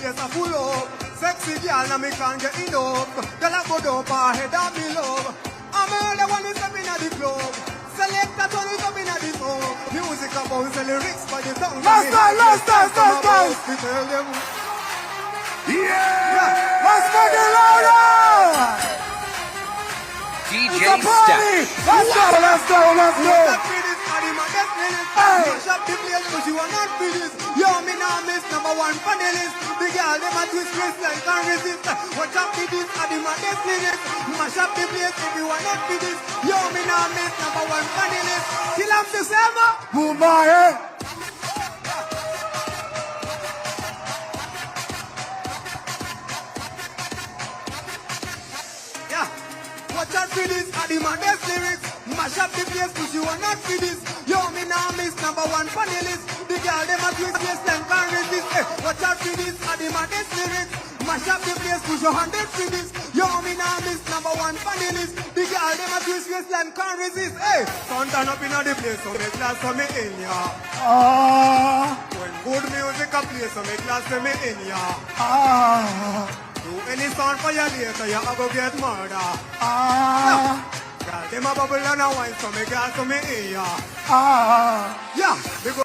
place a full up. Sexy girl, now me can't get enough. Girl, I go down for head of me love. I'm the one who's up in the club. Select that one who's up in the song. Music about the lyrics for the tongue. Last time. Tell them. Yeah! Let's fucking loud up! DJ It's a party! Step. Let's go! Mash up the place, but you are not finished. Yo, me now miss number one panelist. The girl, them a twist twist like can't resist. Watch out the this, are the maddest minutes. Mash up the place, if you are not finished. Yo, me now miss number one panelist. Kill up the summer. Mumbai! Watch out for this, are the maddest lyrics. Mash up the place, push you are not for this. Yo, me now miss number one panelist. The girl, them a twist twist and can't resist. Watch out for this, are the maddest lyrics. Mash up the place, push your 100 for this. Yo, me now miss number one panelist. The girl, them a twist twist and can't resist. Hey, sun turn up in the place, so make class for me in ya. When good music a play, so make class for me in ya. Do any sound for your later, you a go get murder. Girl, them a bubble and a wine, so me gas to me ear. Yeah, they go